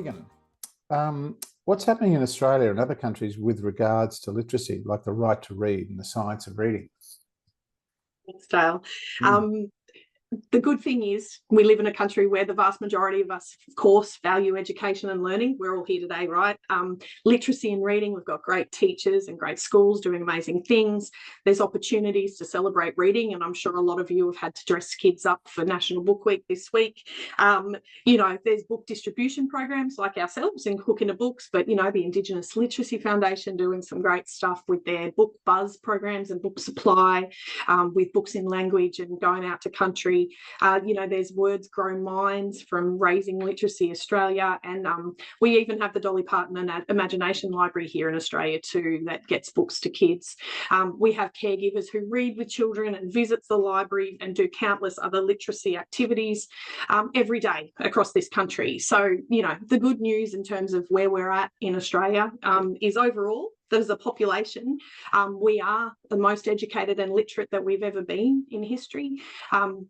Megan, what's happening in Australia and other countries with regards to literacy, like the right to read and the science of reading? Thanks, Dale. The good thing is we live in a country where the vast majority of us, of course, value education and learning. We're all here today, right? Literacy and reading, we've got great teachers and great schools doing amazing things. There's opportunities to celebrate reading, and I'm sure a lot of you have had to dress kids up for National Book Week this week. There's book distribution programs like ourselves in Hook into Books, but, the Indigenous Literacy Foundation doing some great stuff with their book buzz programs and book supply, with books in language and going out to country. There's Words Grow Minds from Raising Literacy Australia, and we even have the Dolly Parton Imagination Library here in Australia too that gets books to kids. We have caregivers who read with children and visits the library and do countless other literacy activities every day across this country. So, the good news in terms of where we're at in Australia is overall, as a population, we are the most educated and literate that we've ever been in history.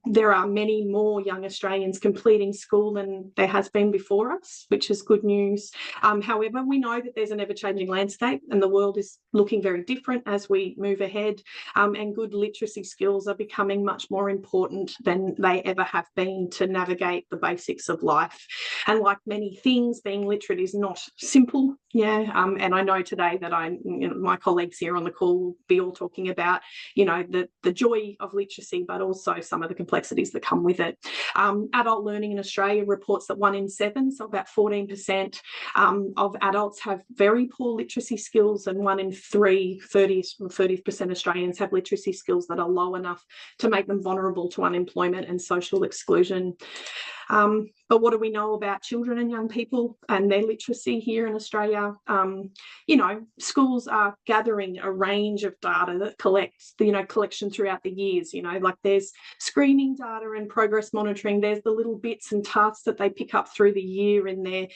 There are many more young Australians completing school than there has been before us, which is good news. However, we know that there's an ever-changing landscape and the world is looking very different as we move ahead, and good literacy skills are becoming much more important than they ever have been to navigate the basics of life. And like many things, being literate is not simple. And I know today that my colleagues here on the call will be all talking about, the joy of literacy, but also some of the complexities that come with it. Adult learning in Australia reports that 1 in 7, so about 14% of adults have very poor literacy skills, and 1 in 3, 30% Australians have literacy skills that are low enough to make them vulnerable to unemployment and social exclusion. But what do we know about children and young people and their literacy here in Australia? Schools are gathering a range of data that collects, collection throughout the years, like there's screening data and progress monitoring. There's the little bits and tasks that they pick up through the year in their,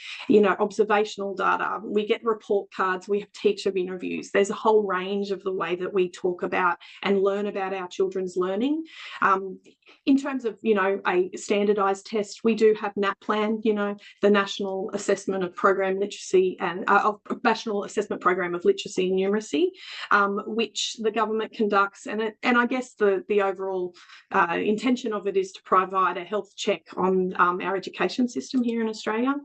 observational data. We get report cards, we have teacher interviews. There's a whole range of the way that we talk about and learn about our children's learning. In terms of, a standardised test, we do have NAPLAN, the National Assessment of Program Literacy and National Assessment Program of Literacy and Numeracy, which the government conducts. And I guess the overall intention of it is to provide a health check on our education system here in Australia.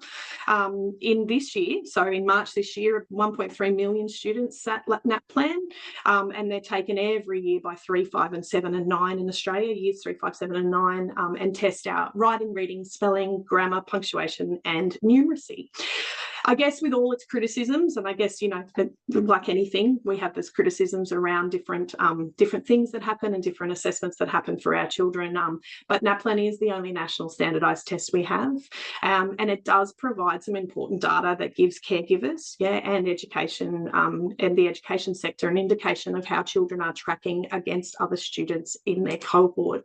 In this year, so in March this year, 1.3 million students sat NAPLAN, and they're taken every year by 3, 5 and 7 and 9 in Australia, years 3, 5, 7 and 9, and test out writing, reading, spelling, grammar, punctuation and numeracy. I guess with all its criticisms, and I guess, like anything, we have those criticisms around different things that happen and different assessments that happen for our children. But NAPLAN is the only national standardised test we have. And it does provide some important data that gives caregivers, and education and the education sector an indication of how children are tracking against other students in their cohort.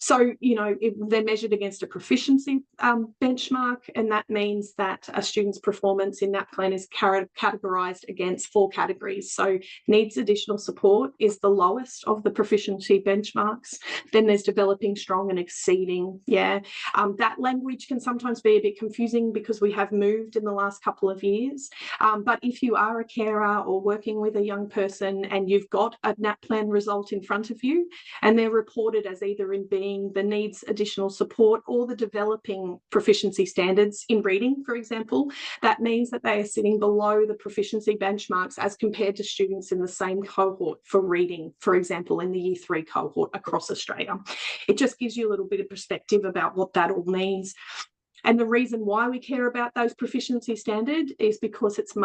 They're measured against a proficiency benchmark, and that means that a student's performance in NAPLAN is categorised against 4 categories. So needs additional support is the lowest of the proficiency benchmarks. Then there's developing, strong and exceeding. That language can sometimes be a bit confusing because we have moved in the last couple of years. But if you are a carer or working with a young person and you've got a NAPLAN result in front of you and they're reported as either in being the needs additional support or the developing proficiency standards in reading, for example, that means that they are sitting below the proficiency benchmarks as compared to students in the same cohort for reading, for example, in the Year 3 cohort across Australia. It just gives you a little bit of perspective about what that all means. And the reason why we care about those proficiency standards is because it's a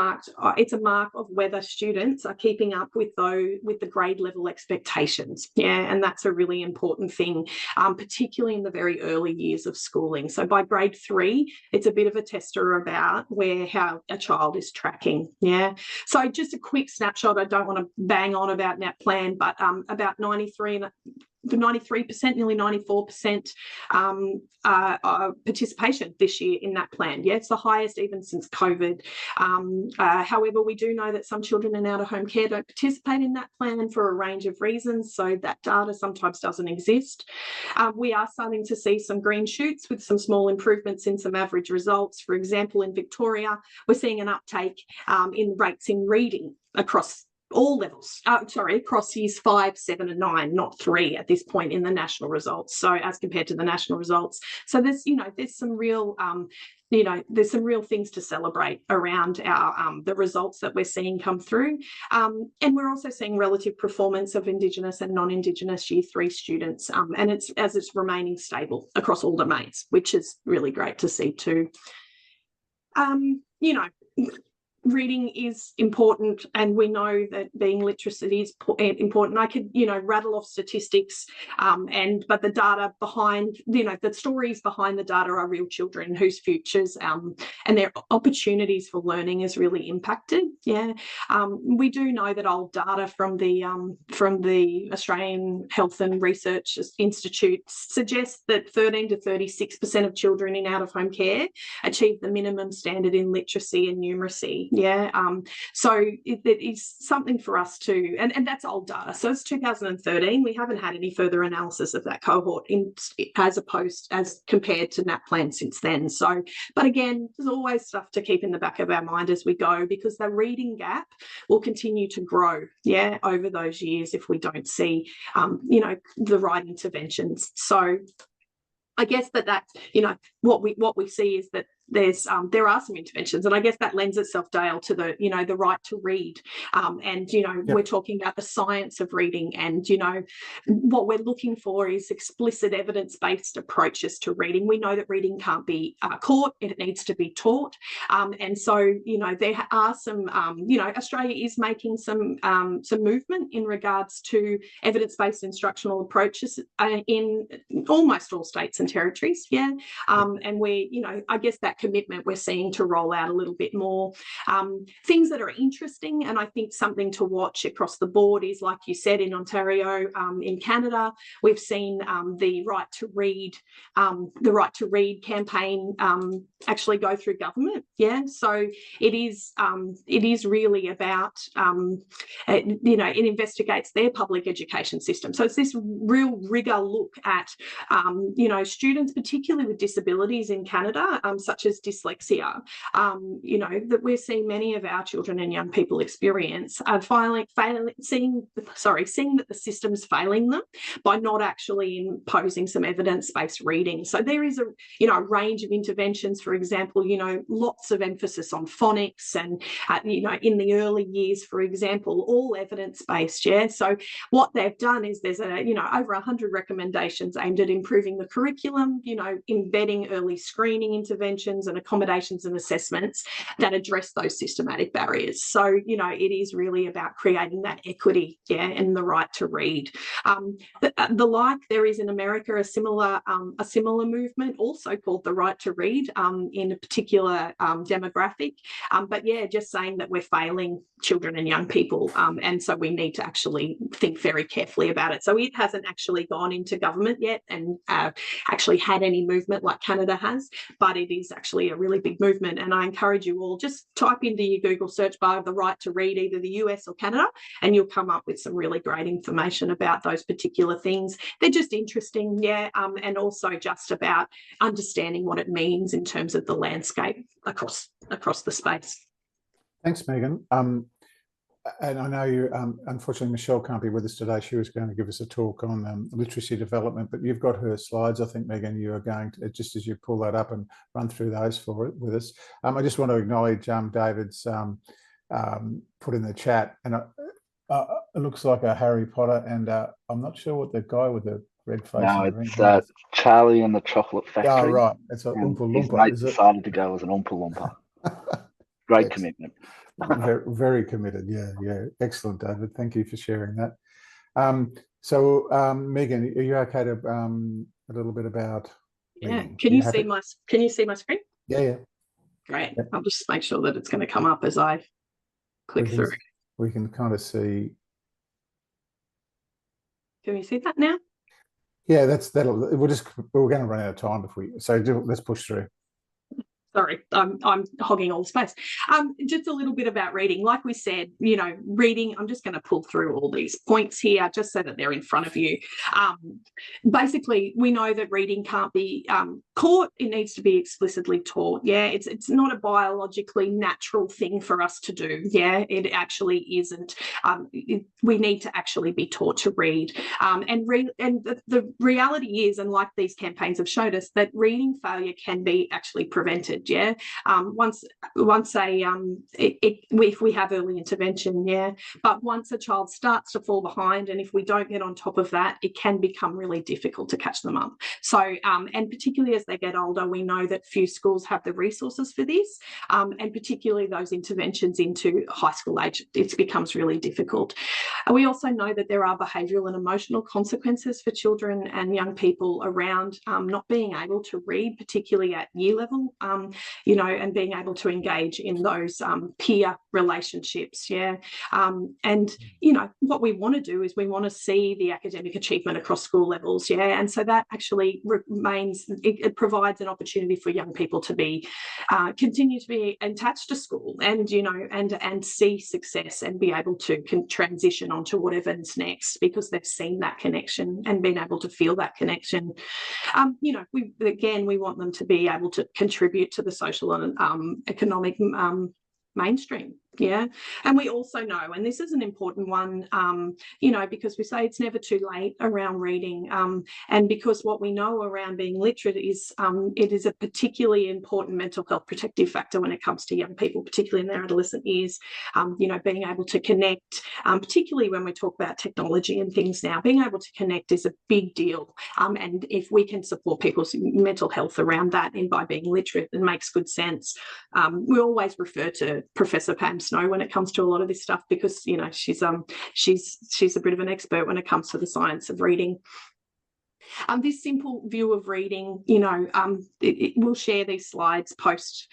mark of whether students are keeping up with the grade level expectations. And that's a really important thing, particularly in the very early years of schooling. So by grade 3, it's a bit of a tester about how a child is tracking. So just a quick snapshot. I don't want to bang on about NAPLAN, but about 93 93%, nearly 94% participation this year in that plan. Yeah, it's the highest even since COVID. However, we do know that some children in out-of-home care don't participate in that plan for a range of reasons, so that data sometimes doesn't exist. We are starting to see some green shoots with some small improvements in some average results. For example, in Victoria, we're seeing an uptake in rates in reading across all levels, across years 5, 7 and 9, not 3 at this point in the national results. So as compared to the national results. So there's, there's some real, there's some real things to celebrate around our the results that we're seeing come through. And we're also seeing relative performance of Indigenous and non-Indigenous Year 3 students. And it's remaining stable across all domains, which is really great to see too. Reading is important, and we know that being literate is important. I could, rattle off statistics, but the data behind, the stories behind the data are real children whose futures and their opportunities for learning is really impacted. Yeah, we do know that old data from the Australian Health and Research Institute suggests that 13 to 36% of children in out-of-home care achieve the minimum standard in literacy and numeracy. Yeah, so it is something for us to, and that's old data. So it's 2013. We haven't had any further analysis of that cohort as compared to NAPLAN since then. So, but again, there's always stuff to keep in the back of our mind as we go, because the reading gap will continue to grow, over those years if we don't see, the right interventions. So I guess that's, what we see is that there are some interventions, and I guess that lends itself, Dale, to the the right to read, and we're talking about the science of reading, and what we're looking for is explicit evidence-based approaches to reading. We know that reading can't be caught; it needs to be taught, and so there are some Australia is making some movement in regards to evidence-based instructional approaches in almost all states and territories, and we I guess that commitment we're seeing to roll out a little bit more. Things that are interesting, and I think something to watch across the board is, like you said, in Ontario, in Canada, we've seen the Right to Read campaign actually go through government. So it is really about it investigates their public education system. So it's this real rigor look at students, particularly with disabilities in Canada, such as dyslexia, that we're seeing many of our children and young people experience, seeing that the system's failing them by not actually imposing some evidence-based reading. So there is a range of interventions. For example, lots of emphasis on phonics, and in the early years, for example, all evidence-based. So what they've done is there's over 100 recommendations aimed at improving the curriculum, embedding early screening interventions and accommodations and assessments that address those systematic barriers. So, it is really about creating that equity, and the right to read. There is in America a similar movement, also called the Right to Read, in a particular demographic. But just saying that we're failing children and young people, and so we need to actually think very carefully about it. So it hasn't actually gone into government yet and actually had any movement like Canada has, but it is actually a really big movement. And I encourage you all, just type into your Google search bar the Right to Read, either the US or Canada, and you'll come up with some really great information about those particular things. They're just interesting, and also just about understanding what it means in terms of the landscape across the space. Thanks, Megan. And I know you, unfortunately, Michelle can't be with us today. She was going to give us a talk on literacy development, but you've got her slides. I think, Megan, you are going to, just as you pull that up and run through those with us. I just want to acknowledge David's put in the chat, and it looks like a Harry Potter, and I'm not sure what the guy with the red face. No, it's Charlie and the Chocolate Factory. Oh, right. It's an Oompa Loompa. His mate decided to go as an Oompa Loompa. Great commitment. Very, very committed. Yeah. Excellent, David. Thank you for sharing that. So, Megan, are you okay to a little bit about? Can you see my screen? Yeah. Great. Yeah. I'll just make sure that it's going to come up as I click through. We can kind of see. Can you see that now? Yeah, we're going to run out of time let's push through. Sorry, I'm hogging all the space. Just a little bit about reading. Like we said, reading, I'm just going to pull through all these points here just so that they're in front of you. Basically, we know that reading can't be taught. It needs to be explicitly taught. Yeah, it's not a biologically natural thing for us to do. Yeah, it actually isn't. We need to actually be taught to read. And the reality is, and like these campaigns have showed us, that reading failure can be actually prevented. Yeah, if we have early intervention, yeah, but once a child starts to fall behind, and if we don't get on top of that, it can become really difficult to catch them up. So, and particularly as they get older, we know that few schools have the resources for this, and particularly those interventions into high school age, it becomes really difficult. We also know that there are behavioural and emotional consequences for children and young people around not being able to read, particularly at year level. And being able to engage in those peer relationships, yeah. And, what we want to do is we want to see the academic achievement across school levels, yeah. And so that actually it provides an opportunity for young people to continue to be attached to school and, and see success and be able to transition onto whatever's next because they've seen that connection and been able to feel that connection. We want them to be able to contribute to the social and economic mainstream. Yeah. And we also know, and this is an important one, because we say it's never too late around reading. And because what we know around being literate is it is a particularly important mental health protective factor when it comes to young people, particularly in their adolescent years, being able to connect, particularly when we talk about technology and things now, being able to connect is a big deal. And if we can support people's mental health around that and by being literate, it makes good sense. We always refer to Professor Pam Snow when it comes to a lot of this stuff because she's a bit of an expert when it comes to the science of reading. This simple view of reading, we'll share these slides post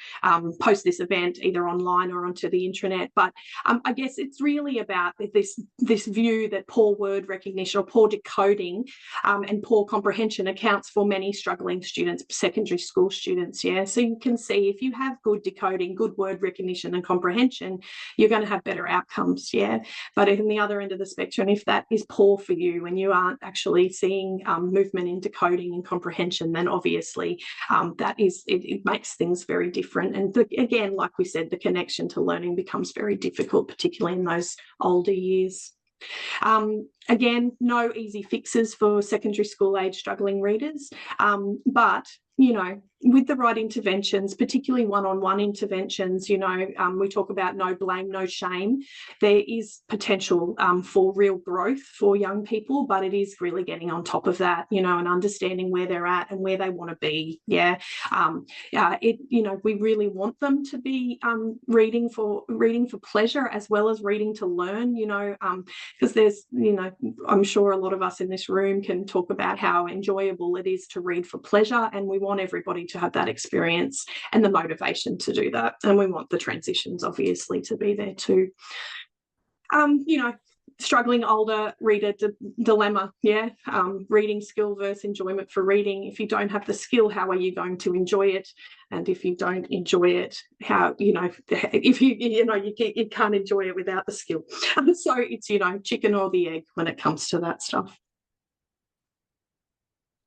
this event either online or onto the intranet. But I guess it's really about this view that poor word recognition or poor decoding and poor comprehension accounts for many struggling students, secondary school students. Yeah, so you can see if you have good decoding, good word recognition and comprehension, you're going to have better outcomes. Yeah, but in the other end of the spectrum, if that is poor for you and you aren't actually seeing movement in decoding and comprehension, then obviously it makes things very different. And again, like we said, the connection to learning becomes very difficult, particularly in those older years. Again, no easy fixes for secondary school age struggling readers, but with the right interventions, particularly one-on-one interventions, we talk about no blame, no shame. There is potential for real growth for young people, but it is really getting on top of that, and understanding where they're at and where they want to be. Yeah, we really want them to be reading for pleasure as well as reading to learn. Because there's, I'm sure a lot of us in this room can talk about how enjoyable it is to read for pleasure, and we want everybody to have that experience and the motivation to do that. And we want the transitions obviously to be there too. Struggling older reader dilemma, yeah. Reading skill versus enjoyment for reading. If you don't have the skill, how are you going to enjoy it? And if you don't enjoy it, how, if you can't enjoy it without the skill. So it's, chicken or the egg when it comes to that stuff.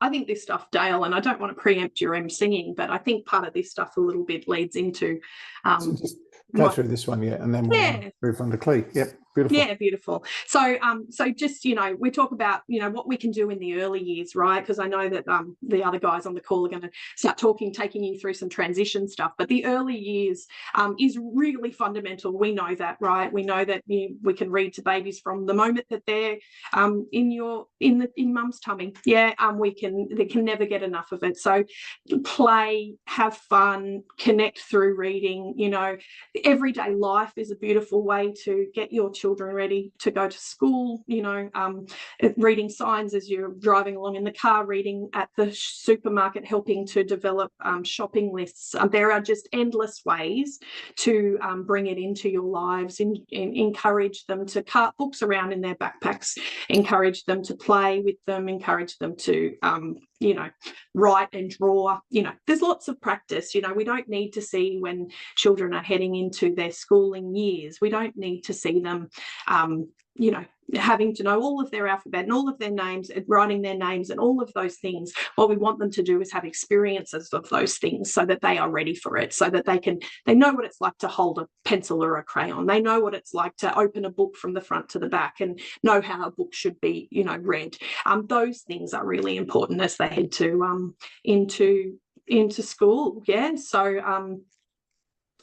I think this stuff, Dale, and I don't want to preempt your emceeing, but I think part of this stuff a little bit leads into so just go through this one, yeah, and then we'll move on to Clee. Yep. Beautiful. Yeah, beautiful. So just, we talk about, what we can do in the early years, right? Because I know that the other guys on the call are going to start taking you through some transition stuff. But the early years is really fundamental. We know that, right? We know that we can read to babies from the moment that they're in mum's tummy. Yeah, they can never get enough of it. So play, have fun, connect through reading. everyday life is a beautiful way to get your children ready to go to school, you know, reading signs as you're driving along in the car, reading at the supermarket, helping to develop shopping lists. There are just endless ways to bring it into your lives, and encourage them to cart books around in their backpacks, encourage them to play with them, encourage them to you know, write and draw. You know, there's lots of practice. You know, we don't need to see, when children are heading into their schooling years, we don't need to see them you know, having to know all of their alphabet and all of their names and writing their names and all of those things. What we want them to do is have experiences of those things so that they are ready for it, so that they know what it's like to hold a pencil or a crayon. They know what it's like to open a book from the front to the back and know how a book should be, you know, read. Those things are really important as they head to into school. Yeah. So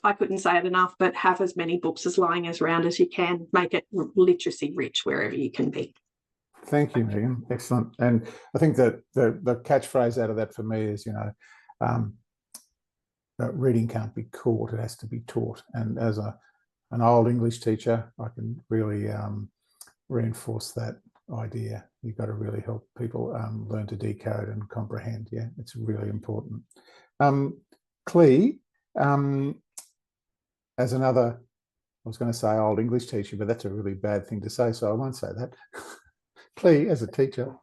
I couldn't say it enough, but have as many books as lying as around as you can. Make it literacy rich wherever you can be. Thank you, Megan. Excellent. And I think that the catchphrase out of that for me is, you know, reading can't be caught; it has to be taught. And as an old English teacher, I can really reinforce that idea. You've got to really help people learn to decode and comprehend. Yeah, it's really important. Clee, as another, I was going to say old English teacher, but that's a really bad thing to say, so I won't say that. Clee, as a teacher.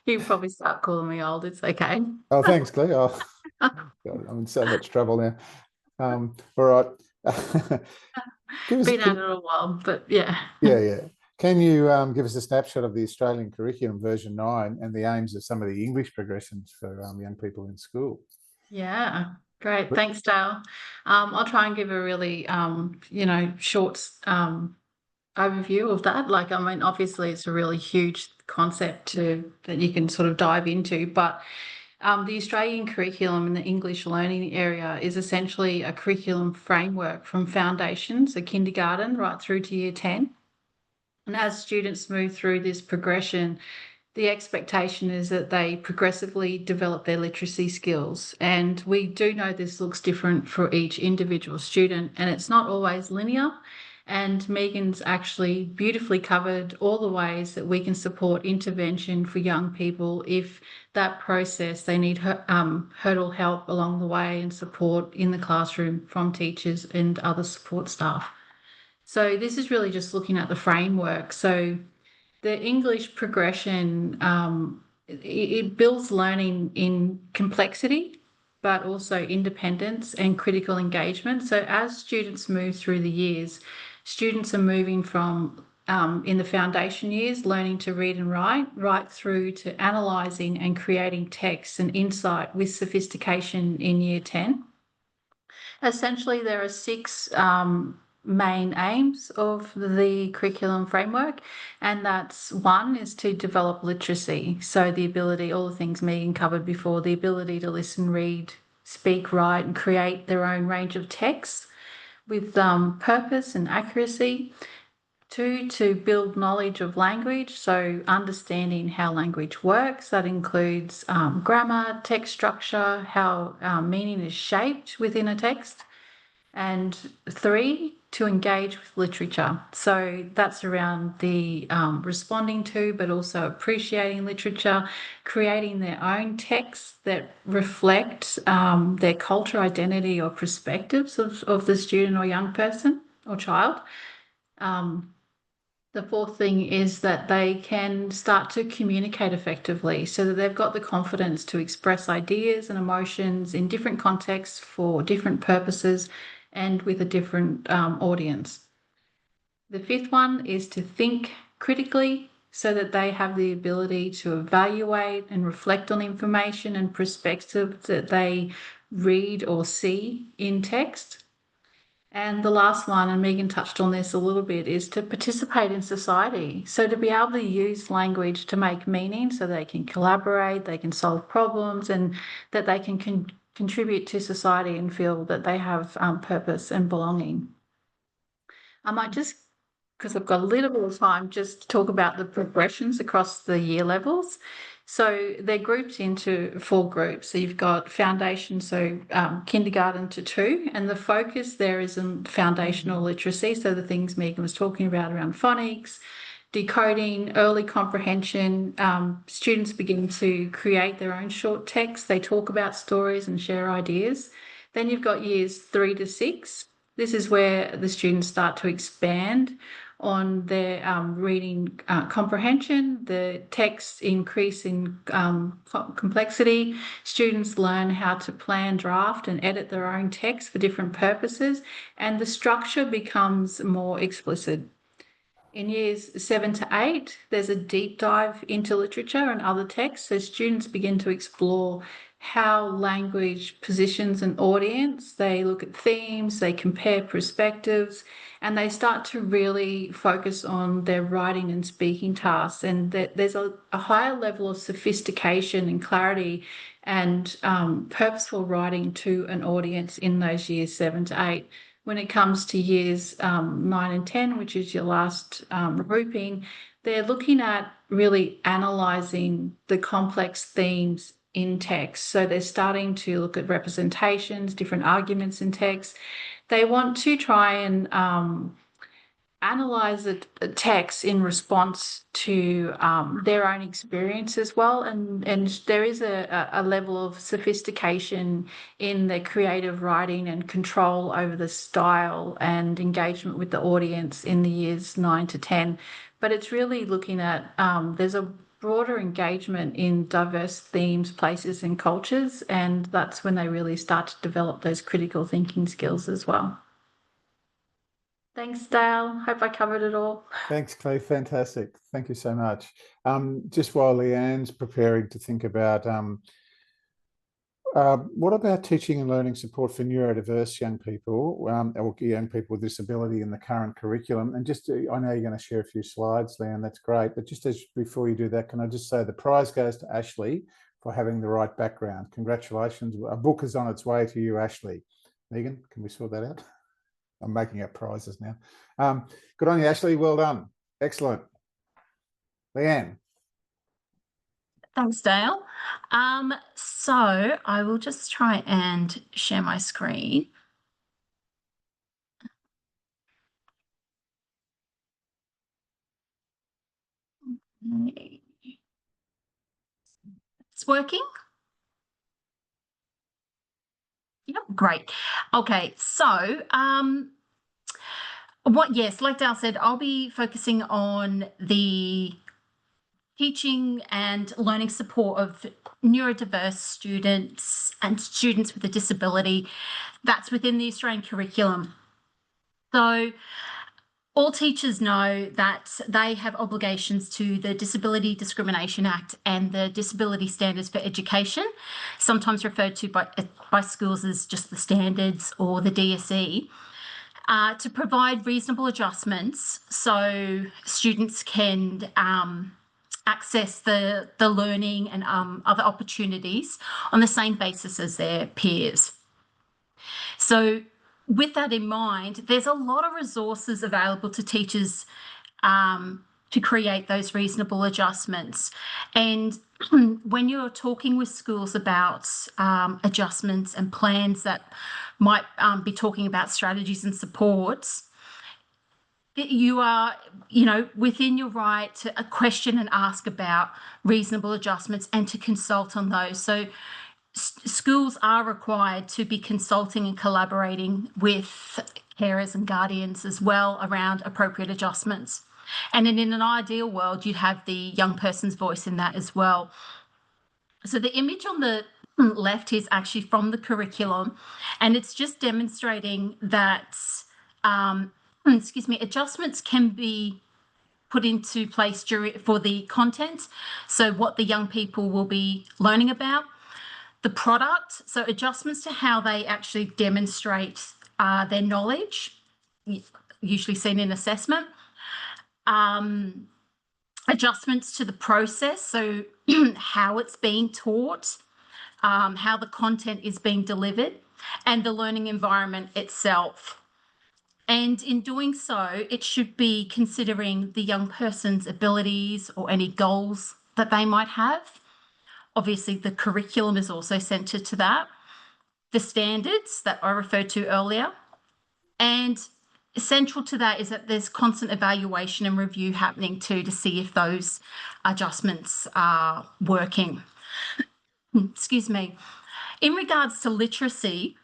You probably start calling me old. It's okay. Oh, thanks, Clee. Oh, God, I'm in so much trouble now. All right. Been at it a while, but yeah. Yeah. Can you give us a snapshot of the Australian curriculum version 9 and the aims of some of the English progressions for young people in school? Yeah, great. Thanks, Dale. I'll try and give a really, you know, short overview of that. Like, I mean, obviously it's a really huge concept that you can sort of dive into, but the Australian curriculum in the English learning area is essentially a curriculum framework from foundation, so kindergarten, right through to year 10. And as students move through this progression, the expectation is that they progressively develop their literacy skills. And we do know this looks different for each individual student, and it's not always linear. And Megan's actually beautifully covered all the ways that we can support intervention for young people if that process, they need hurdle help along the way and support in the classroom from teachers and other support staff. So this is really just looking at the framework. So the English progression, it builds learning in complexity, but also independence and critical engagement. So as students move through the years, students are moving from in the foundation years, learning to read and write, right through to analysing and creating text and insight with sophistication in year 10. Essentially, there are 6 main aims of the curriculum framework, and that's 1 is to develop literacy. So the ability, all the things Megan covered before, the ability to listen, read, speak, write, and create their own range of texts with purpose and accuracy. 2, to build knowledge of language, so understanding how language works. That includes grammar, text structure, how meaning is shaped within a text. And 3, to engage with literature. So that's around the responding to, but also appreciating literature, creating their own texts that reflect their culture, identity, or perspectives of the student or young person or child. The 4th thing is that they can start to communicate effectively so that they've got the confidence to express ideas and emotions in different contexts for different purposes and with a different audience. The 5th one is to think critically so that they have the ability to evaluate and reflect on information and perspectives that they read or see in text. And the last one, and Megan touched on this a little bit, is to participate in society. So to be able to use language to make meaning so they can collaborate, they can solve problems, and that they can contribute to society and feel that they have purpose and belonging. I might just because I've got a little bit of time, just to talk about the progressions across the year levels. So they're grouped into 4 groups. So you've got foundation, so kindergarten to 2, and the focus there is in foundational literacy. So the things Megan was talking about around phonics, decoding, early comprehension. Students begin to create their own short text. They talk about stories and share ideas. Then you've got years 3 to 6. This is where the students start to expand on their reading comprehension. The texts increase in complexity. Students learn how to plan, draft, and edit their own text for different purposes, and the structure becomes more explicit. In years 7 to 8, there's a deep dive into literature and other texts, so students begin to explore how language positions an audience. They look at themes, they compare perspectives, and they start to really focus on their writing and speaking tasks. And there's a higher level of sophistication and clarity and purposeful writing to an audience in those years 7 to 8. When it comes to years 9 and 10, which is your last grouping, they're looking at really analysing the complex themes in text. So they're starting to look at representations, different arguments in text. They want to try and analyze a text in response to their own experience as well, and there is a level of sophistication in their creative writing and control over the style and engagement with the audience in the years 9 to 10. But it's really looking at there's a broader engagement in diverse themes, places, and cultures, and that's when they really start to develop those critical thinking skills as well. Thanks, Dale. Hope I covered it all. Thanks, Clay. Fantastic. Thank you so much. Just while Leanne's preparing to think about what about teaching and learning support for neurodiverse young people or young people with disability in the current curriculum? And just, I know you're going to share a few slides, Leanne, that's great. But just before you do that, can I just say the prize goes to Ashley for having the right background. Congratulations. A book is on its way to you, Ashley. Megan, can we sort that out? I'm making up prizes now. Good on you, Ashley. Well done. Excellent. Leanne. Thanks, Dale. So I will just try and share my screen. It's working? Yep, great. Okay, so yes, like Dale said, I'll be focusing on the teaching and learning support of neurodiverse students and students with a disability that's within the Australian curriculum. So all teachers know that they have obligations to the Disability Discrimination Act and the Disability Standards for Education, sometimes referred to by schools as just the standards or the DSE, to provide reasonable adjustments so students can access the learning and other opportunities on the same basis as their peers. So with that in mind, there's a lot of resources available to teachers to create those reasonable adjustments. And when you're talking with schools about adjustments and plans that might be talking about strategies and supports, you are, within your right to question and ask about reasonable adjustments and to consult on those. So schools are required to be consulting and collaborating with carers and guardians as well around appropriate adjustments. And in an ideal world, you'd have the young person's voice in that as well. So the image on the left is actually from the curriculum, and it's just demonstrating that adjustments can be put into place for the content, so what the young people will be learning about, the product, so adjustments to how they actually demonstrate their knowledge, usually seen in assessment, adjustments to the process, so how it's being taught, how the content is being delivered, and the learning environment itself. And in doing so, it should be considering the young person's abilities or any goals that they might have. Obviously, the curriculum is also centred to that. The standards that I referred to earlier. And central to that is that there's constant evaluation and review happening too, to see if those adjustments are working. Excuse me. In regards to literacy,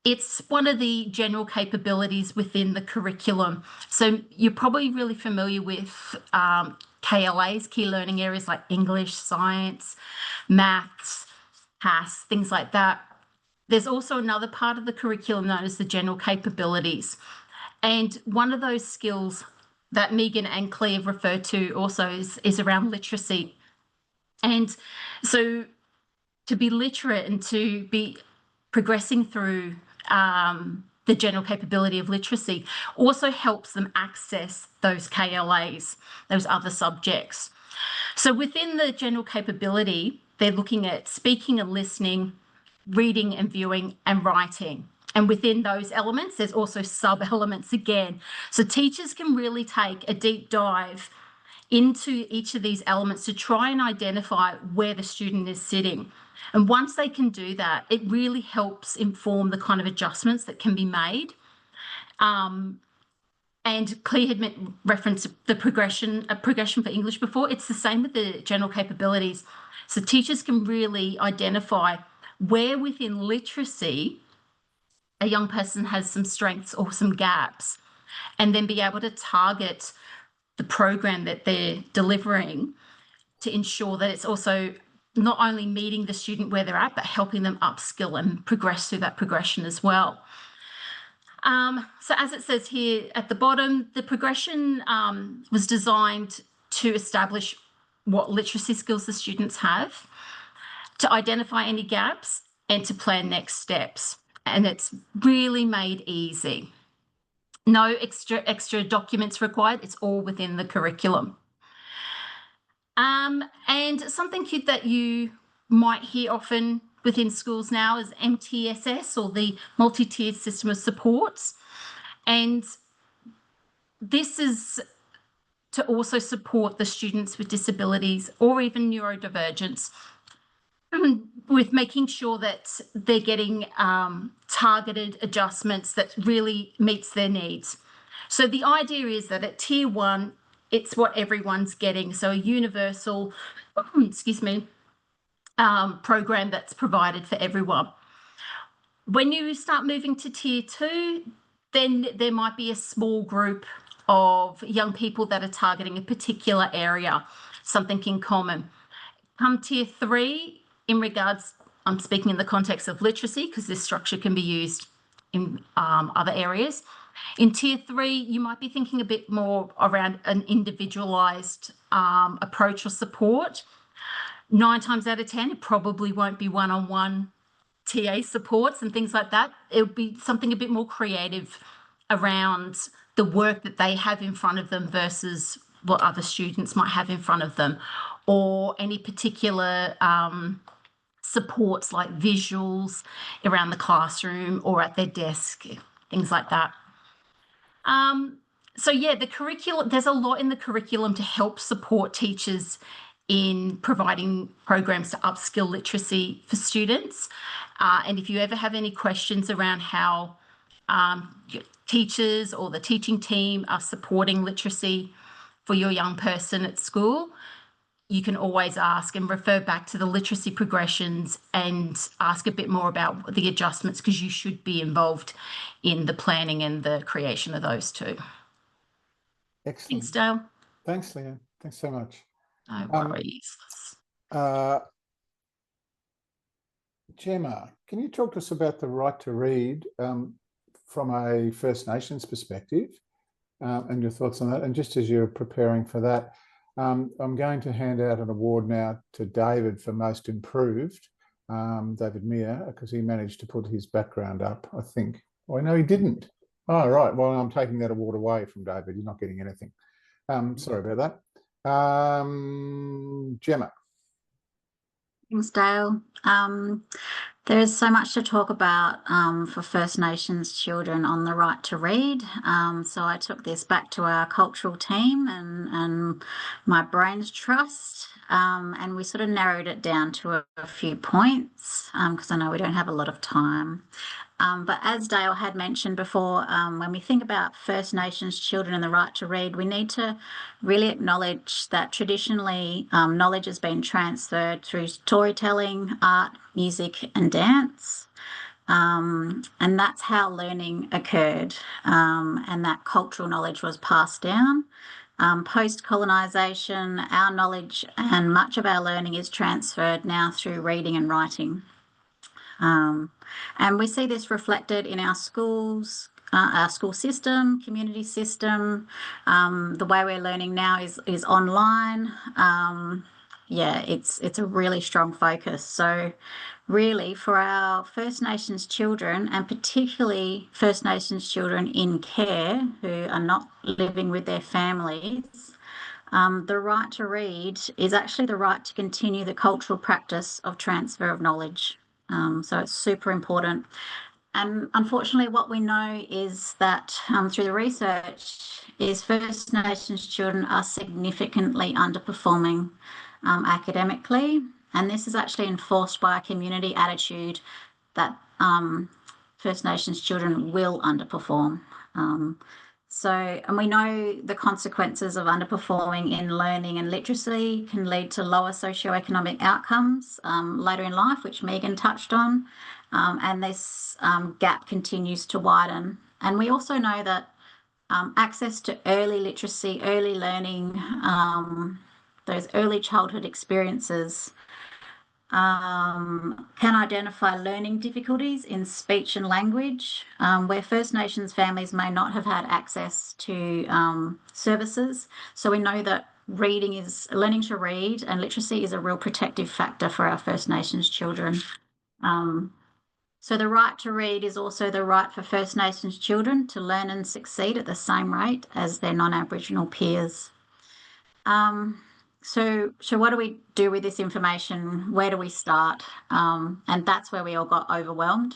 it's one of the general capabilities within the curriculum. So you're probably really familiar with KLAs, key learning areas like English, science, maths, PAS, things like that. There's also another part of the curriculum known as the general capabilities. And one of those skills that Megan and Claire have referred to also is around literacy. And so to be literate and to be progressing through the general capability of literacy also helps them access those KLAs, those other subjects. So within the general capability, they're looking at speaking and listening, reading and viewing, and writing. And within those elements, there's also sub-elements again. So teachers can really take a deep dive into each of these elements to try and identify where the student is sitting. And once they can do that, it really helps inform the kind of adjustments that can be made. And Claire had referenced the progression for English before. It's the same with the general capabilities. So teachers can really identify where within literacy a young person has some strengths or some gaps, and then be able to target the program that they're delivering to ensure that it's also not only meeting the student where they're at, but helping them upskill and progress through that progression as well. So as it says here at the bottom, the progression was designed to establish what literacy skills the students have, to identify any gaps, and to plan next steps. And it's really made easy. No extra documents required. It's all within the curriculum. And something that you might hear often within schools now is MTSS, or the multi-tiered system of supports. And this is to also support the students with disabilities or even neurodivergence, with making sure that they're getting targeted adjustments that really meets their needs. So the idea is that at tier 1, it's what everyone's getting. So a universal, program that's provided for everyone. When you start moving to tier 2, then there might be a small group of young people that are targeting a particular area, something in common. Come tier 3, in regards, I'm speaking in the context of literacy because this structure can be used in other areas. In tier 3, you might be thinking a bit more around an individualised approach or support. 9 times out of 10, it probably won't be one-on-one TA supports and things like that. It'll be something a bit more creative around the work that they have in front of them versus what other students might have in front of them, or any particular supports like visuals around the classroom or at their desk, things like that. So yeah, the curriculum, there's a lot in the curriculum to help support teachers in providing programs to upskill literacy for students. And if you ever have any questions around how teachers or the teaching team are supporting literacy for your young person at school, you can always ask and refer back to the literacy progressions and ask a bit more about the adjustments, because you should be involved in the planning and the creation of those too. Excellent. Thanks, Dale. Thanks, Leanne. Thanks so much. No worries. Gemma, can you talk to us about the right to read from a First Nations perspective and your thoughts on that? And just as you're preparing for that, I'm going to hand out an award now to David for Most Improved, David Meir, because he managed to put his background up, I think. Oh, no, he didn't. Oh, right. Well, I'm taking that award away from David. You're not getting anything. Sorry about that. Gemma. Thanks, Dale. There is so much to talk about for First Nations children on the right to read. So I took this back to our cultural team and my brain's trust, and we sort of narrowed it down to a few points because I know we don't have a lot of time. But as Dale had mentioned before, when we think about First Nations children and the right to read, we need to really acknowledge that traditionally knowledge has been transferred through storytelling, art, music, and dance. And that's how learning occurred, and that cultural knowledge was passed down. Post-colonisation, our knowledge and much of our learning is transferred now through reading and writing. And we see this reflected in our schools, our school system, community system. The way we're learning now is online. Yeah, it's a really strong focus. So really for our First Nations children, and particularly First Nations children in care who are not living with their families, the right to read is actually the right to continue the cultural practice of transfer of knowledge. So it's super important. And unfortunately, what we know is that through the research is First Nations children are significantly underperforming academically. And this is actually enforced by a community attitude that First Nations children will underperform. And we know the consequences of underperforming in learning and literacy can lead to lower socioeconomic outcomes later in life, which Megan touched on, and this gap continues to widen. And we also know that access to early literacy, early learning, those early childhood experiences can identify learning difficulties in speech and language, where First Nations families may not have had access to services. So we know that learning to read and literacy is a real protective factor for our First Nations children. So the right to read is also the right for First Nations children to learn and succeed at the same rate as their non-Aboriginal peers. So what do we do with this information? Where do we start? And that's where we all got overwhelmed.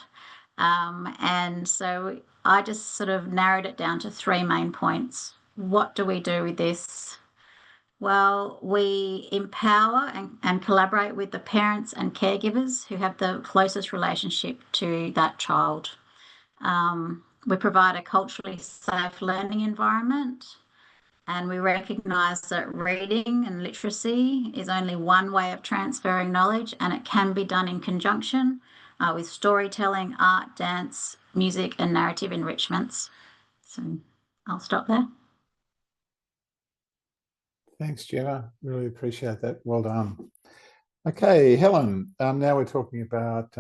And so I just sort of narrowed it down to 3 main points. What do we do with this? Well, we empower and collaborate with the parents and caregivers who have the closest relationship to that child. We provide a culturally safe learning environment. And we recognise that reading and literacy is only one way of transferring knowledge, and it can be done in conjunction with storytelling, art, dance, music, and narrative enrichments. So I'll stop there. Thanks, Gemma. Really appreciate that. Well done. Okay, Helen, now we're talking about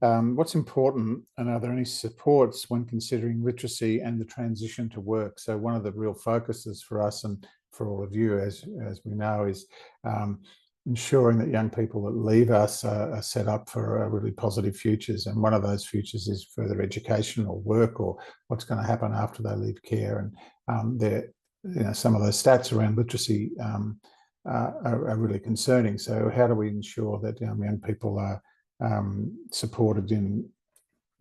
what's important, and are there any supports when considering literacy and the transition to work? So one of the real focuses for us and for all of you, as we know, is ensuring that young people that leave us are set up for really positive futures. And one of those futures is further education or work, or what's going to happen after they leave care. And some of those stats around literacy are really concerning. So how do we ensure that young people are supported in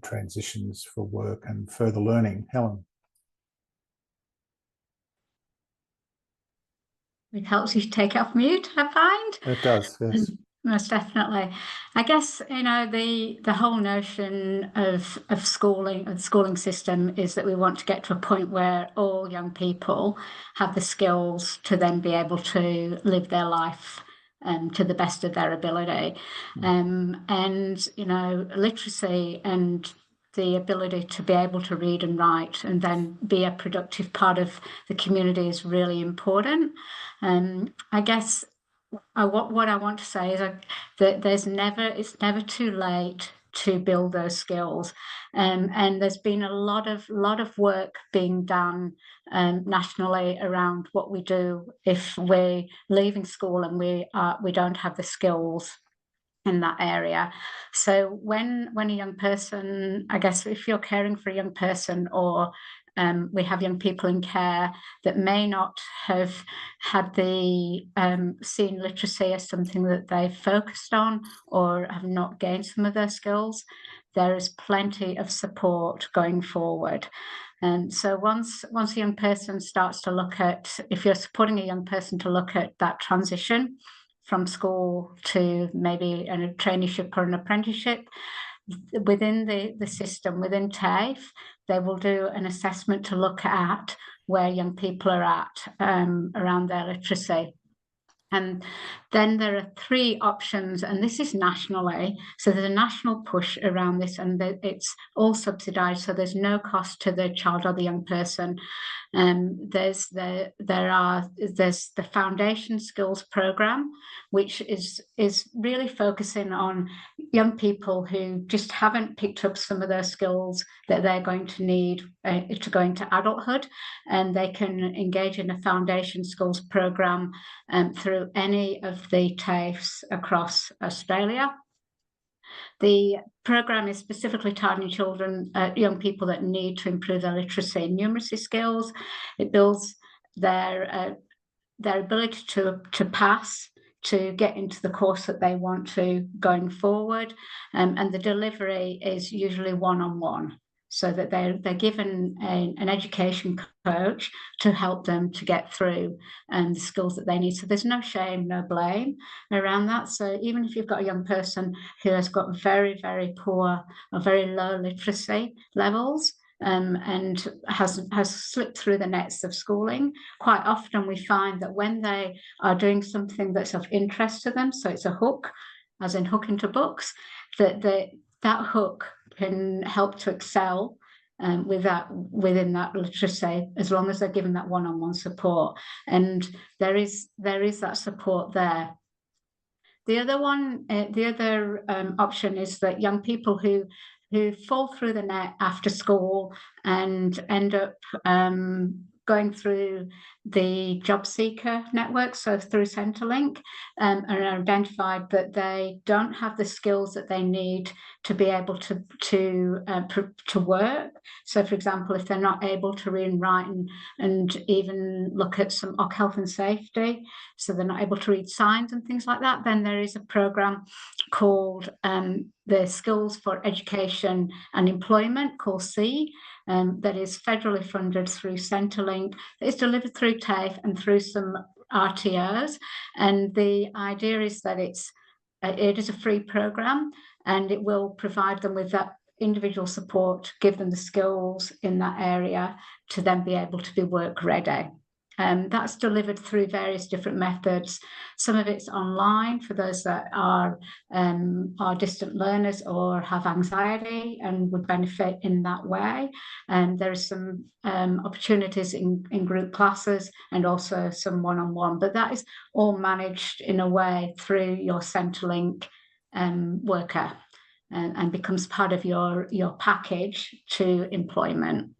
transitions for work and further learning? Helen. It helps you to take off mute, I find. It does, yes. Most definitely. I guess, the whole notion of schooling, of the schooling system, is that we want to get to a point where all young people have the skills to then be able to live their life to the best of their ability. Literacy and the ability to be able to read and write and then be a productive part of the community is really important. I guess what I want to say is that it's never too late to build those skills, and there's been a lot of work being done nationally around what we do if we're leaving school and we don't have the skills in that area. So when a young person, I guess if you're caring for a young person or We have young people in care that may not have had the seen literacy as something that they've focused on or have not gained some of their skills. There is plenty of support going forward. And so once a young person starts to look at, if you're supporting a young person to look at that transition from school to maybe a traineeship or an apprenticeship, within the system, within TAFE, they will do an assessment to look at where young people are at around their literacy. And then there are 3 options, and this is nationally. So there's a national push around this, and it's all subsidised, so there's no cost to the child or the young person. There's the Foundation Skills Programme, which is really focusing on young people who just haven't picked up some of those skills that they're going to need to go into adulthood, and they can engage in a Foundation Skills Programme through any of the TAFEs across Australia. The programme is specifically targeting young people that need to improve their literacy and numeracy skills. It builds their ability to pass, to get into the course that they want to going forward, and the delivery is usually one-on-one, so that they're given an education coach to help them to get through the skills that they need. So there's no shame, no blame around that. So even if you've got a young person who has got very, very poor or very low literacy levels, and has slipped through the nets of schooling, quite often we find that when they are doing something that's of interest to them, so it's a hook, as in hook into books, that hook can help to excel within that literacy, as long as they're given that one-on-one support, and there is that support there. The other option is that young people who fall through the net after school and end up going through the job seeker network, so through Centrelink, and are identified that they don't have the skills that they need to be able to work. So, for example, if they're not able to read and write and even look at some health and safety, so they're not able to read signs and things like that, then there is a programme called the Skills for Education and Employment, called SEE, that is federally funded through Centrelink. It's delivered through TAFE and through some RTOs, and the idea is that it is a free programme, and it will provide them with that individual support, give them the skills in that area to then be able to be work ready. That's delivered through various different methods. Some of it's online for those that are distant learners or have anxiety and would benefit in that way. And there are some opportunities in group classes and also some one-on-one, but that is all managed in a way through your Centrelink worker, and becomes part of your package to employment.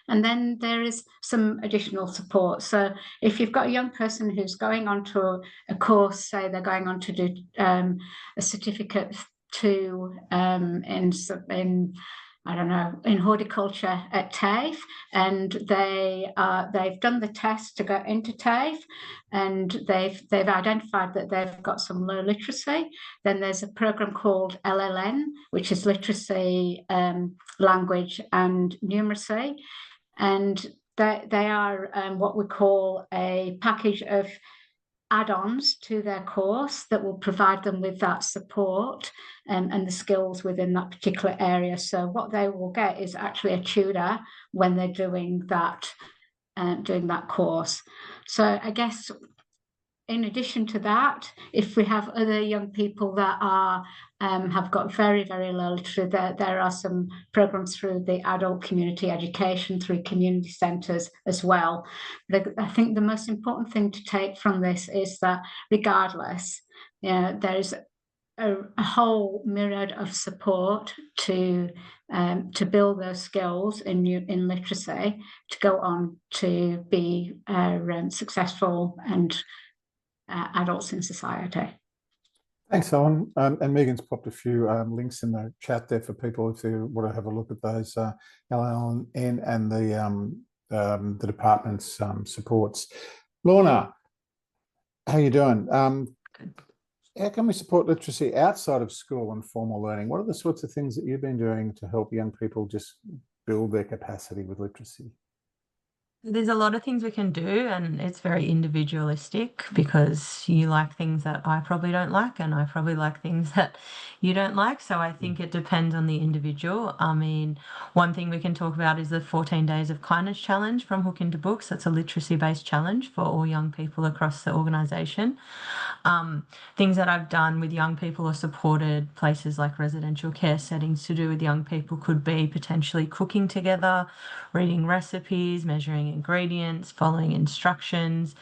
And then there is some additional support. So if you've got a young person who's going on to a course, say they're going on to do a certificate in I don't know, in horticulture at TAFE, and they've done the test to go into TAFE, and they've identified that they've got some low literacy, then there's a program called LLN, which is literacy, language and numeracy, and they are what we call a package of add-ons to their course that will provide them with that support and the skills within that particular area. So what they will get is actually a tutor when they're doing that course. So I guess in addition to that, if we have other young people that are have got very, very low literacy, there are some programs through the adult community education, through community centres as well. But I think the most important thing to take from this is that regardless, there's a whole myriad of support to build those skills in literacy to go on to be successful and adults in society. Thanks, Alan. And Megan's popped a few links in the chat there for people if they want to have a look at those LLN and the department's supports. Lorna, how you doing? How can we support literacy outside of school and formal learning? What are the sorts of things that you've been doing to help young people just build their capacity with literacy? There's a lot of things we can do, and it's very individualistic because you like things that I probably don't like, and I probably like things that you don't like. So I think it depends on the individual. I mean, one thing we can talk about is the 14 Days of Kindness Challenge from Hook into Books. That's a literacy-based challenge for all young people across the organisation. Things that I've done with young people or supported places like residential care settings to do with young people could be potentially cooking together, reading recipes, measuring ingredients, following instructions.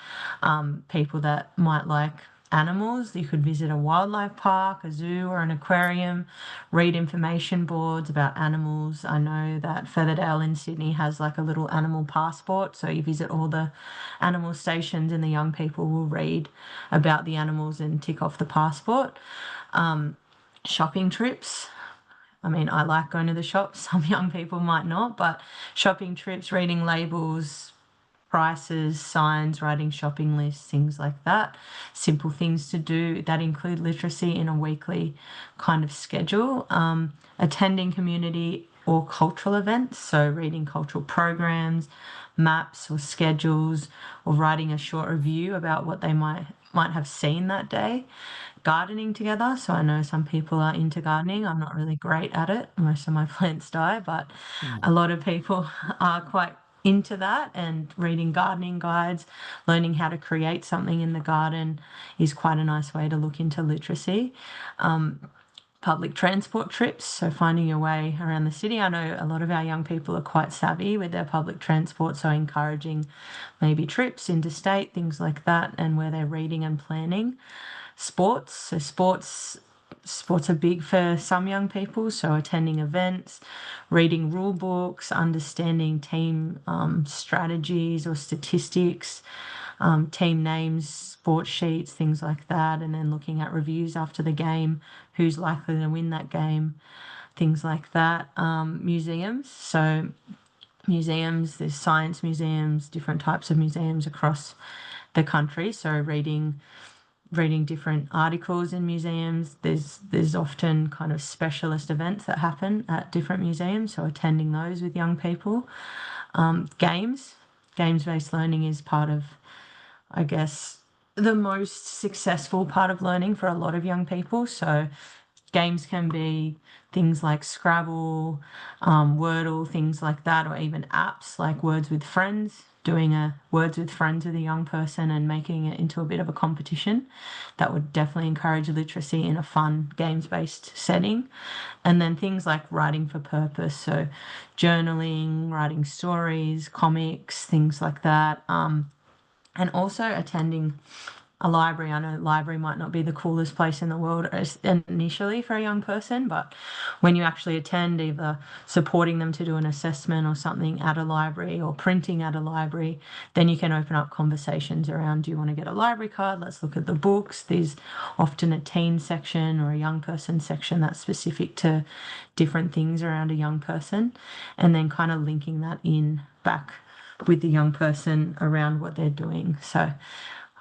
People that might like animals, you could visit a wildlife park, a zoo, or an aquarium, read information boards about animals. I know that Featherdale in Sydney has like a little animal passport, so you visit all the animal stations and the young people will read about the animals and tick off the passport. Shopping trips. I mean, I like going to the shops. Some young people might not, but shopping trips, reading labels, prices, signs, writing shopping lists, things like that. Simple things to do that include literacy in a weekly kind of schedule. Attending community or cultural events, so reading cultural programs, maps or schedules, or writing a short review about what they might have seen that day. Gardening together, so I know some people are into gardening. I'm not really great at it. Most of my plants die, but a lot of people are quite into that, and reading gardening guides, learning how to create something in the garden is quite a nice way to look into literacy. Public transport trips, so finding your way around the city. I know a lot of our young people are quite savvy with their public transport, so encouraging maybe trips interstate, things like that, and where they're reading and planning. Sports, so sports are big for some young people, so attending events, reading rule books, understanding team strategies or statistics, team names, sports sheets, things like that, and then looking at reviews after the game, who's likely to win that game, things like that. Museums, so museums, there's science museums, different types of museums across the country, so reading different articles in museums. There's often kind of specialist events that happen at different museums, so attending those with young people. Games-based learning is part of, I guess, the most successful part of learning for a lot of young people. So games can be things like Scrabble, Wordle, things like that, or even apps like Words with Friends, doing a Words with Friends with a young person and making it into a bit of a competition. That would definitely encourage literacy in a fun, games-based setting. And then things like writing for purpose, so journaling, writing stories, comics, things like that. And also attending a library. I know library might not be the coolest place in the world initially for a young person, but when you actually attend, either supporting them to do an assessment or something at a library or printing at a library, then you can open up conversations around, do you want to get a library card? Let's look at the books. There's often a teen section or a young person section that's specific to different things around a young person, and then kind of linking that in back with the young person around what they're doing. So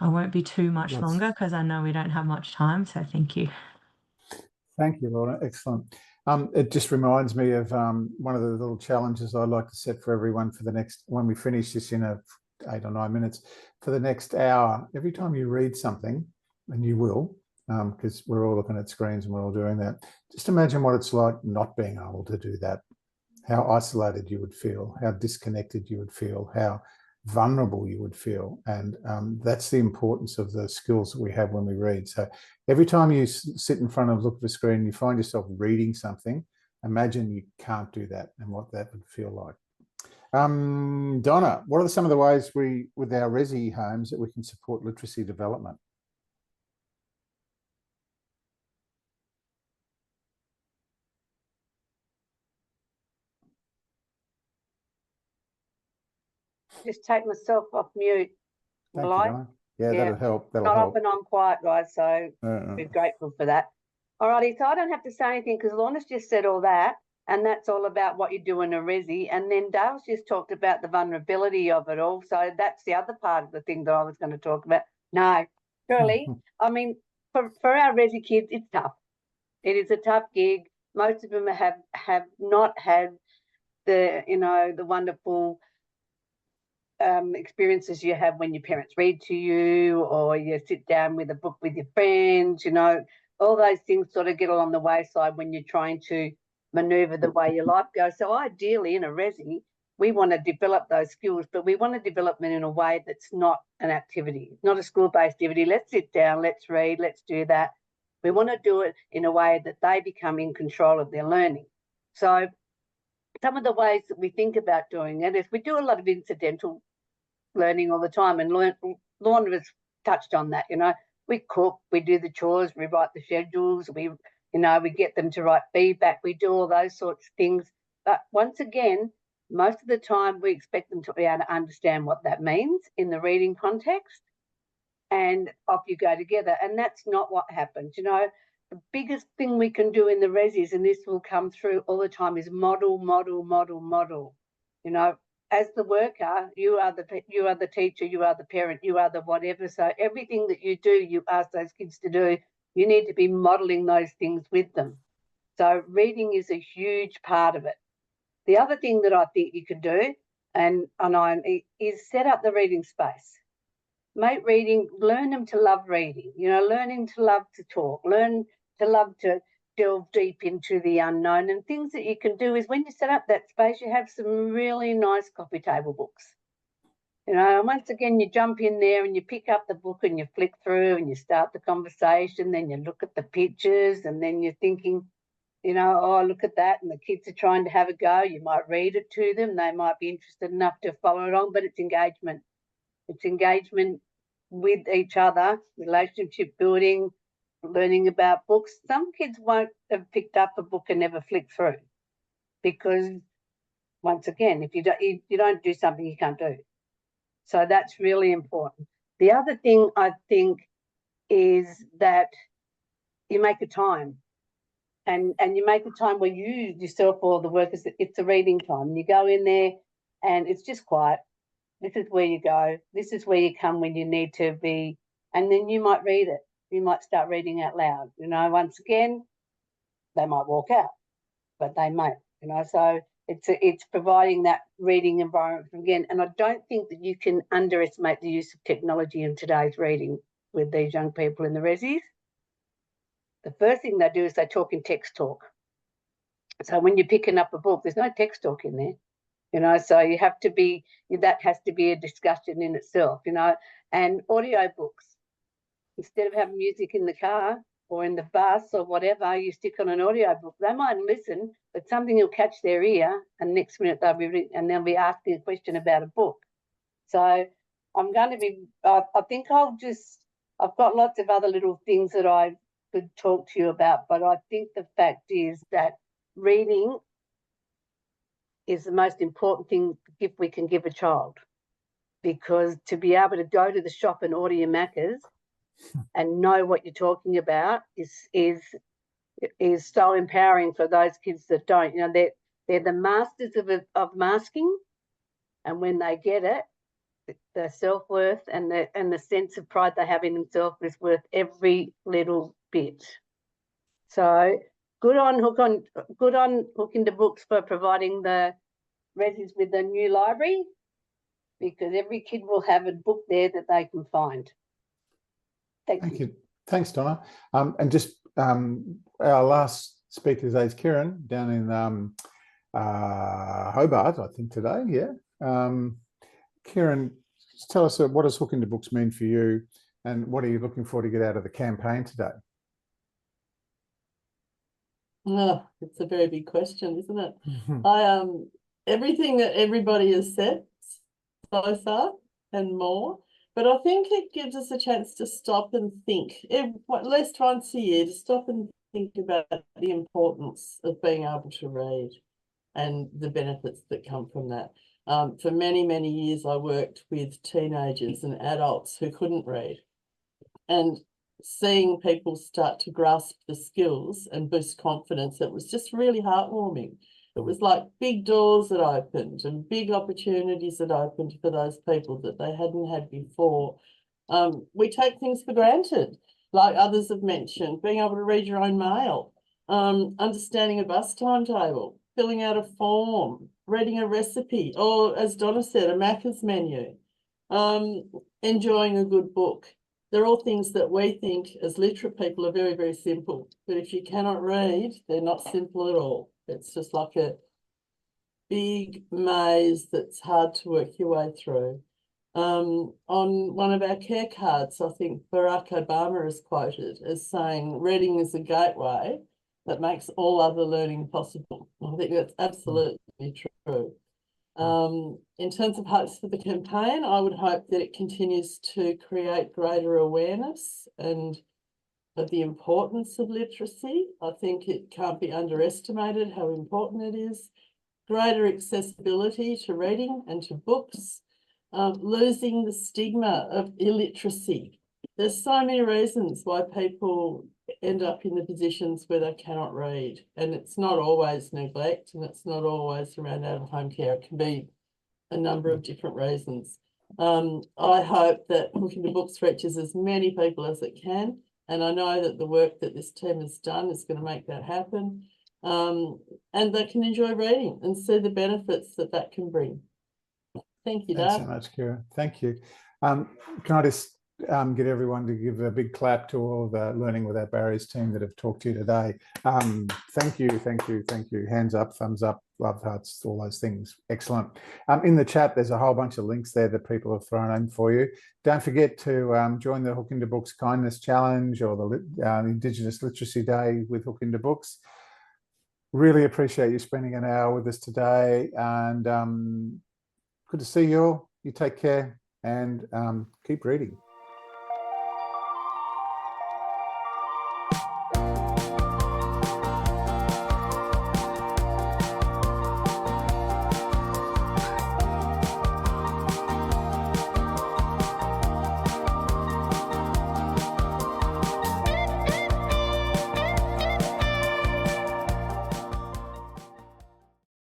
I won't be too much longer because I know we don't have much time. So thank you. Thank you, Lorna. Excellent. It just reminds me of one of the little challenges I'd like to set for everyone for the next, when we finish this in 8 or 9 minutes, for the next hour. Every time you read something, and you will, because we're all looking at screens and we're all doing that, just imagine what it's like not being able to do that. How isolated you would feel, how disconnected you would feel, how vulnerable you would feel. And that's the importance of the skills that we have when we read. So every time you sit in front of, look at the screen, you find yourself reading something, imagine you can't do that and what that would feel like. Donna, what are some of the ways with our resi homes that we can support literacy development? Just take myself off mute. Thank you, Donna. Yeah, Yeah. that'll help. That'll Not help. often I'm quiet, guys, so Uh, we're grateful for that. Alrighty, so I don't have to say anything because Lorna's just said all that, and that's all about what you do in a resi. And then Dale's just talked about the vulnerability of it all. So that's the other part of the thing that I was going to talk about. No, really, I mean, for our resi kids, it's tough. It is a tough gig. Most of them have not had the, you know, the wonderful experiences you have when your parents read to you, or you sit down with a book with your friends. You know, all those things sort of get along the wayside when you're trying to maneuver the way your life goes. So ideally in a resi, we want to develop those skills, but we want to develop them in a way that's not an activity, not a school-based activity. Let's sit down, let's read, let's do that. We want to do it in a way that they become in control of their learning. So some of the ways that we think about doing it is we do a lot of incidental learning all the time, and Lorna has touched on that. You know, we cook, we do the chores, we write the schedules, we get them to write feedback, we do all those sorts of things. But once again, most of the time we expect them to be able to understand what that means in the reading context, and off you go together. And that's not what happens. You know, the biggest thing we can do in the resis, and this will come through all the time, is model, model, model, model. You know, as the worker, you are the teacher, you are the parent, you are the whatever. So everything that you do, you ask those kids to do, you need to be modeling those things with them. So reading is a huge part of it. The other thing that I think you can do, is set up the reading space. Make reading, learn them to love reading, you know, learning to love to talk, learn to love to delve deep into the unknown. And things that you can do is when you set up that space, you have some really nice coffee table books. You know, and once again, you jump in there and you pick up the book and you flick through and you start the conversation, then you look at the pictures and then you're thinking, you know, oh, look at that. And the kids are trying to have a go. You might read it to them. They might be interested enough to follow along, but it's engagement. It's engagement with each other, relationship building, learning about books. Some kids won't have picked up a book and never flicked through because, once again, if you don't do something, you can't do. So that's really important. The other thing I think is that you make a time, and you make a time where you yourself or the workers, it's a reading time. You go in there and it's just quiet. This is where you go. This is where you come when you need to be. And then you might read it. You might start reading out loud. You know, once again, they might walk out, but they may, you know. So it's providing that reading environment again. And I don't think that you can underestimate the use of technology in today's reading with these young people in the resis. The first thing they do is they talk in text talk. So when you're picking up a book, there's no text talk in there. You know, so you have to be, that has to be a discussion in itself, you know. And audio books, instead of having music in the car or in the bus or whatever, you stick on an audio book. They might listen, but something will catch their ear, and next minute they'll be asking a question about a book. So I'm going to be, I think I've got lots of other little things that I could talk to you about, but I think the fact is that reading is the most important thing gift we can give a child, because to be able to go to the shop and order your Maccas and know what you're talking about is so empowering for those kids that don't. You know, they're the masters of masking, and when they get it, the self-worth and the sense of pride they have in themselves is worth every little bit. So good on Hook into Books for providing the resis with a new library, because every kid will have a book there that they can find. Thank you. Thanks, Donna. And just our last speaker today is Kieran down in Hobart, I think today. Yeah. Kieran, just tell us what does Hook into Books mean for you, and what are you looking for to get out of the campaign today? Oh, it's a very big question, isn't it? Everything that everybody has said so far and more, but I think it gives us a chance to stop and think, at least once a year, to stop and think about the importance of being able to read and the benefits that come from that. For many, many years, I worked with teenagers and adults who couldn't read. And seeing people start to grasp the skills and boost confidence, it was just really heartwarming. It was like big doors that opened and big opportunities that opened for those people that they hadn't had before. We take things for granted, like others have mentioned, being able to read your own mail, understanding a bus timetable, filling out a form, reading a recipe, or as Donna said, a Macca's menu, enjoying a good book. They're all things that we think as literate people are very, very simple. But if you cannot read, they're not simple at all. It's just like a big maze that's hard to work your way through. On one of our care cards, I think Barack Obama is quoted as saying, reading is a gateway that makes all other learning possible. I think that's absolutely true. In terms of hopes for the campaign, I would hope that it continues to create greater awareness and of the importance of literacy. I think it can't be underestimated how important it is. Greater accessibility to reading and to books, losing the stigma of illiteracy. There's so many reasons why people end up in the positions where they cannot read, and it's not always neglect, and it's not always around out-of-home care. It can be a number of different reasons. I hope that Hook into Books reaches as many people as it can, and I know that the work that this team has done is going to make that happen, and they can enjoy reading and see the benefits that that can bring. Thank you, Dave. Thanks so much, Kira. Thank you. Can I just get everyone to give a big clap to all the Learning Without Barriers team that have talked to you today. Thank you, thank you, thank you. Hands up, thumbs up, love hearts, all those things. Excellent. In the chat, there's a whole bunch of links there that people have thrown in for you. Don't forget to join the Hook into Books Kindness Challenge or the Indigenous Literacy Day with Hook into Books. Really appreciate you spending an hour with us today, and good to see you all. You take care and keep reading.